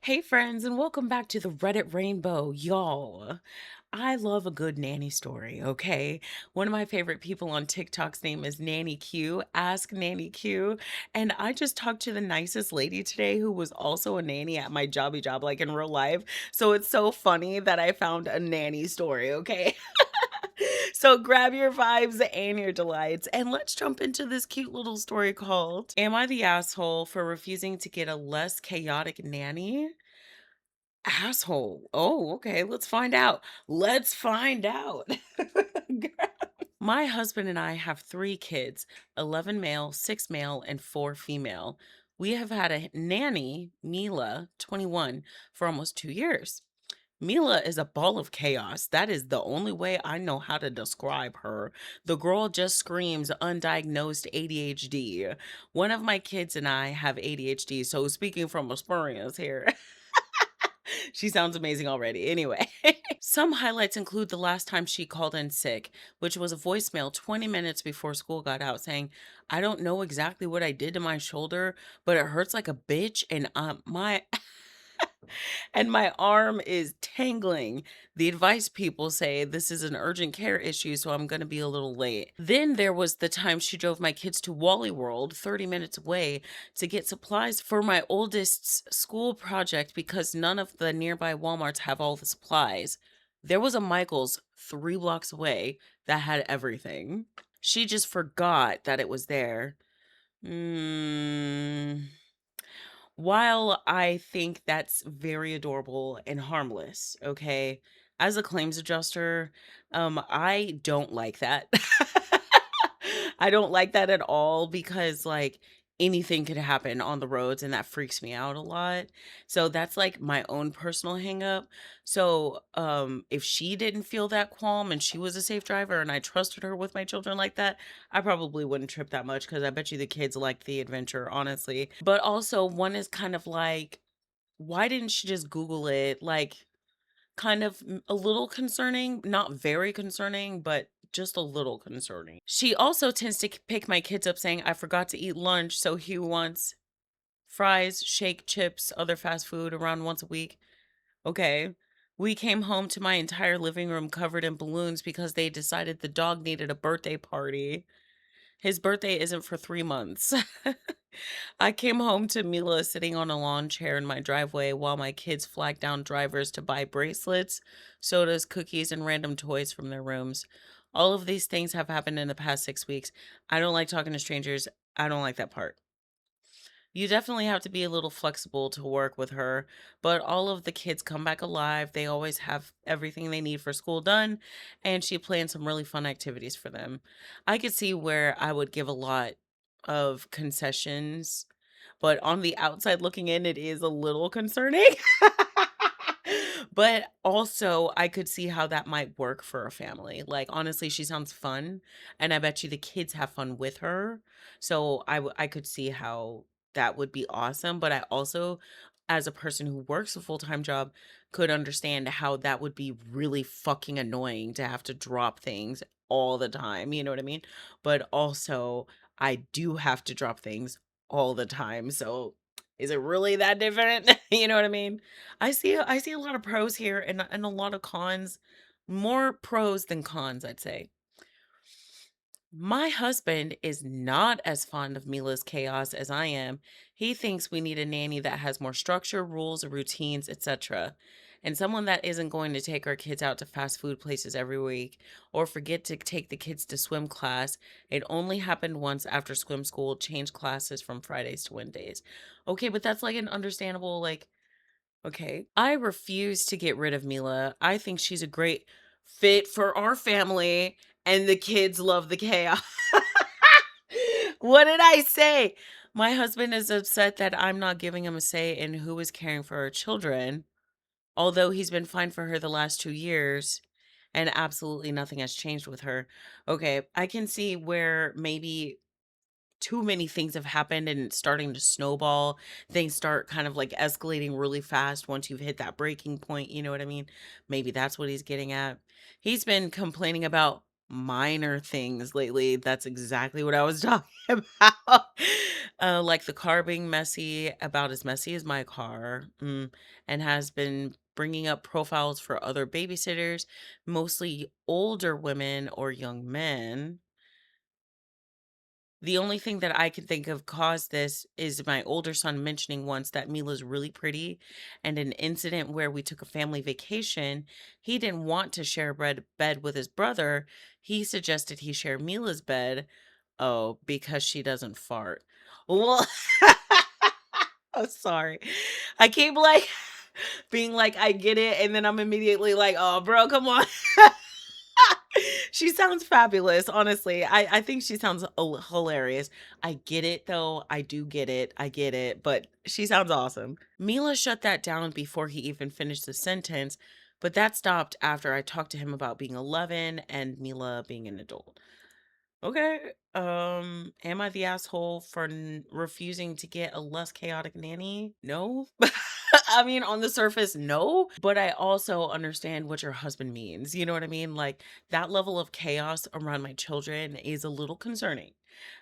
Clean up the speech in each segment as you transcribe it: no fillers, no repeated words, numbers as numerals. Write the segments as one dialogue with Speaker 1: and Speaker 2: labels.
Speaker 1: Hey, friends, and welcome back to the Reddit Rainbow. Y'all, I love a good nanny story, okay? One of my favorite people on TikTok's name is Nanny Q, Ask Nanny Q. And I just talked to the nicest lady today who was also a nanny at my jobby job, like in real life. So it's so funny that I found a nanny story, okay? So grab your vibes and your delights, and let's jump into this cute little story called Am I the Asshole for Refusing to Get a Less Chaotic Nanny? Asshole. Oh, okay. Let's find out. Let's find out. My husband and I have three kids, 11 male, 6 male, and 4 female. We have had a nanny, Mila, 21, for almost 2 years. Mila is a ball of chaos. That is the only way I know how to describe her. The girl just screams undiagnosed ADHD. One of my kids and I have ADHD, so speaking from experience here. She sounds amazing already. Anyway, some highlights include the last time she called in sick, which was a voicemail 20 minutes before school got out saying, I don't know exactly what I did to my shoulder, but it hurts like a bitch and my and my arm is tangling. The advice people say this is an urgent care issue, so I'm going to be a little late. Then there was the time she drove my kids to Wally World, 30 minutes away, to get supplies for my oldest's school project because none of the nearby Walmarts have all the supplies. There was a Michael's 3 blocks away that had everything. She just forgot that it was there. Mm. While I think that's very adorable and harmless, okay, as a claims adjuster, I don't like that. I don't like that at all because, like, anything could happen on the roads, and that freaks me out a lot. So that's like my own personal hang up. So, if she didn't feel that qualm and she was a safe driver and I trusted her with my children like that, I probably wouldn't trip that much because I bet you the kids like the adventure, honestly. But also, one is kind of like, why didn't she just Google it? Like, kind of a little concerning, not very concerning, but just a little concerning. She also tends to pick my kids up saying, I forgot to eat lunch, so he wants fries, shake, chips, other fast food around once a week. Okay. We came home to my entire living room covered in balloons because they decided the dog needed a birthday party. His birthday isn't for 3 months. I came home to Mila sitting on a lawn chair in my driveway while my kids flagged down drivers to buy bracelets, sodas, cookies, and random toys from their rooms. All of these things have happened in the past 6 weeks. I don't like talking to strangers. I don't like that part. You definitely have to be a little flexible to work with her, but all of the kids come back alive. They always have everything they need for school done, and she planned some really fun activities for them. I could see where I would give a lot of concessions, but on the outside looking in, it is a little concerning. But also, I could see how that might work for a family. Like, honestly, she sounds fun, and I bet you the kids have fun with her. So I could see how that would be awesome. But I also, as a person who works a full-time job, could understand how that would be really fucking annoying to have to drop things all the time. You know what I mean? But also, I do have to drop things all the time. So is it really that different? You know what I mean? I see a lot of pros here and a lot of cons. More pros than cons, I'd say. My husband is not as fond of Mila's chaos as I am. He thinks we need a nanny that has more structure, rules, routines, etc. And someone that isn't going to take our kids out to fast food places every week or forget to take the kids to swim class. It only happened once after swim school changed classes from Fridays to Wednesdays. Okay, but that's like an understandable, like, okay. I refuse to get rid of Mila. I think she's a great fit for our family, and the kids love the chaos. What did I say? My husband is upset that I'm not giving him a say in who is caring for our children, although he's been fine for her the last 2 years and absolutely nothing has changed with her. Okay, I can see where maybe too many things have happened and it's starting to snowball. Things start kind of like escalating really fast once you've hit that breaking point. You know what I mean? Maybe that's what he's getting at. He's been complaining about minor things lately. That's exactly what I was talking about. Like the car being messy, about as messy as my car, and has been bringing up profiles for other babysitters, mostly older women or young men. The only thing that I can think of caused this is my older son mentioning once that Mila's really pretty, and an incident where we took a family vacation. He didn't want to share bed with his brother. He suggested he share Mila's bed. Oh, because she doesn't fart. Well, I'm sorry. I keep like being like, I get it, and then I'm immediately like, oh, bro, come on. She sounds fabulous, honestly. I think she sounds hilarious. I get it though. I do get it. I get it, but she sounds awesome. Mila shut that down before he even finished the sentence, but that stopped after I talked to him about being 11 and Mila being an adult. Okay. Am I the asshole for refusing to get a less chaotic nanny? No. I mean, on the surface, no. But I also understand what your husband means. You know what I mean? Like that level of chaos around my children is a little concerning.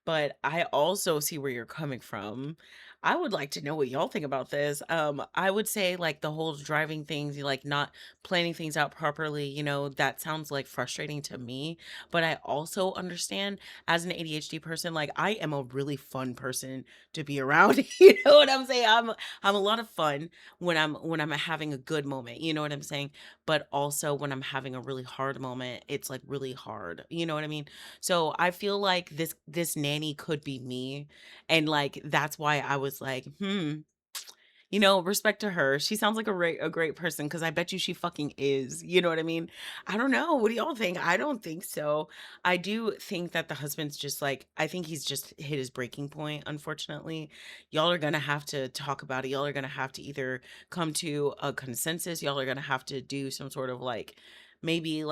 Speaker 1: But I also see where you're coming from. I would like to know what y'all think about this. I would say like the whole driving things, you like not planning things out properly, that sounds like frustrating to me. But I also understand as an ADHD person, like I am a really fun person to be around. You know what I'm saying? I'm a lot of fun when I'm having a good moment. You know what I'm saying? But also when I'm having a really hard moment, it's like really hard. You know what I mean? So I feel like this nanny could be me. And like that's why I was like, respect to her. She sounds like a great person because I bet you she fucking is. You know what I mean? I don't know. What do y'all think? I don't think so. I do think that the husband's just like, I think he's just hit his breaking point, unfortunately. Y'all are going to have to talk about it. Y'all are going to have to either come to a consensus. Y'all are going to have to do some sort of maybe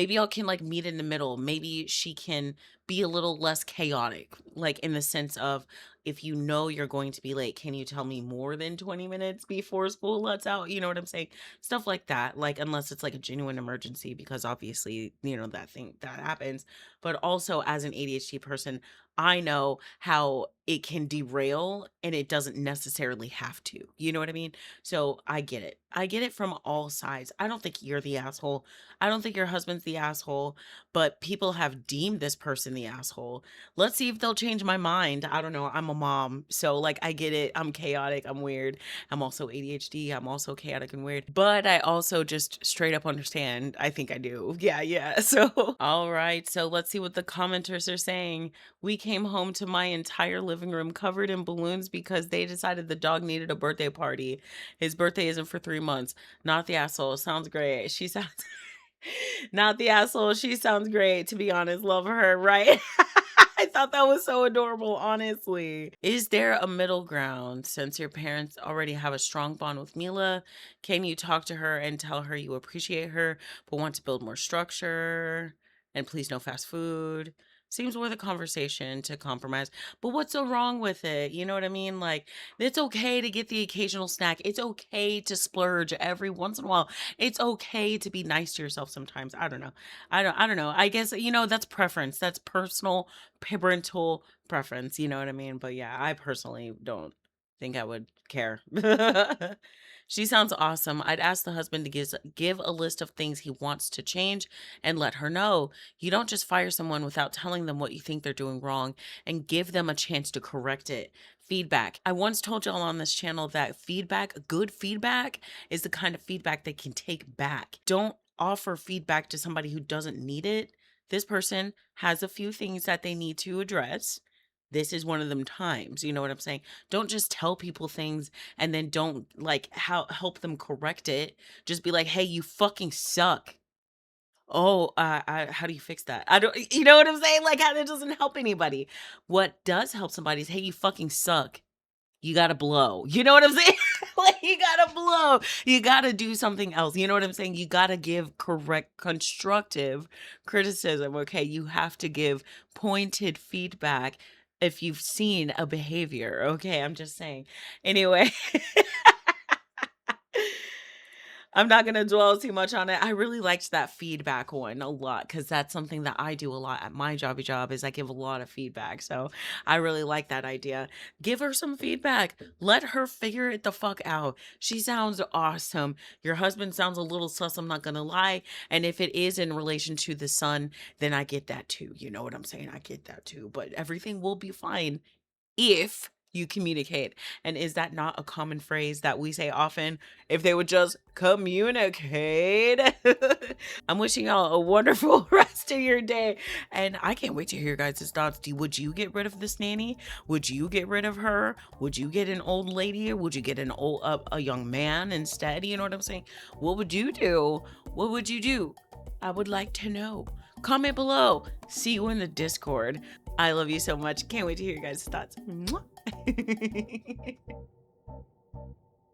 Speaker 1: y'all can like meet in the middle. Maybe she can be a little less chaotic, like in the sense of if you know you're going to be late, can you tell me more than 20 minutes before school lets out? You know what I'm saying? Stuff like that. Like, unless it's like a genuine emergency, because obviously, that thing that happens. But also, as an ADHD person, I know how it can derail and it doesn't necessarily have to. You know what I mean? So I get it. I get it from all sides. I don't think you're the asshole. I don't think your husband's the asshole, but people have deemed this person the asshole. Let's see if they'll change my mind. I don't know. I'm a mom. So, like, I get it. I'm chaotic. I'm weird. I'm also ADHD. I'm also chaotic and weird. But I also just straight up understand. I think I do. Yeah, yeah. So, all right. So, let's see what the commenters are saying. We came home to my entire living room covered in balloons because they decided the dog needed a birthday party. His birthday isn't for 3 months. Not the asshole. Sounds great. She sounds. Not the asshole. She sounds great, to be honest. Love her, right? I thought that was so adorable, honestly. Is there a middle ground since your parents already have a strong bond with Mila? Can you talk to her and tell her you appreciate her but want to build more structure? And please no fast food. Seems worth a conversation to compromise. But what's so wrong with it? You know what I mean? Like, it's okay to get the occasional snack. It's okay to splurge every once in a while. It's okay to be nice to yourself sometimes. I don't know. I don't know. I guess that's preference. That's personal parental preference, you know what I mean? But yeah, I personally don't think I would care. She sounds awesome. I'd ask the husband to give a list of things he wants to change and let her know. You don't just fire someone without telling them what you think they're doing wrong and give them a chance to correct it. Feedback. I once told y'all on this channel that good feedback, is the kind of feedback they can take back. Don't offer feedback to somebody who doesn't need it. This person has a few things that they need to address. This is one of them times. You know what I'm saying? Don't just tell people things and then don't like help them correct it. Just be like, "Hey, you fucking suck." Oh, how do you fix that? I don't, you know what I'm saying? Like, how that doesn't help anybody. What does help somebody is, "Hey, you fucking suck. You gotta blow." You know what I'm saying? Like, you gotta blow. You gotta do something else. You know what I'm saying? You gotta give correct, constructive criticism. Okay. You have to give pointed feedback if you've seen a behavior. Okay. I'm just saying. Anyway. I'm not gonna dwell too much on it. I really liked that feedback one a lot because that's something that I do a lot at my jobby job is I give a lot of feedback. So I really like that idea. Give her some feedback. Let her figure it the fuck out. She sounds awesome. Your husband sounds a little sus, I'm not gonna lie. And if it is in relation to the son, then I get that too. You know what I'm saying? I get that too. But everything will be fine if you communicate. And is that not a common phrase that we say often? If they would just communicate. I'm wishing y'all a wonderful rest of your day. And I can't wait to hear your guys' thoughts. Would you get rid of this nanny? Would you get rid of her? Would you get an old lady or would you get an old a young man instead? You know what I'm saying? What would you do? What would you do? I would like to know. Comment below. See you in the Discord. I love you so much. Can't wait to hear your guys' thoughts. Mwah.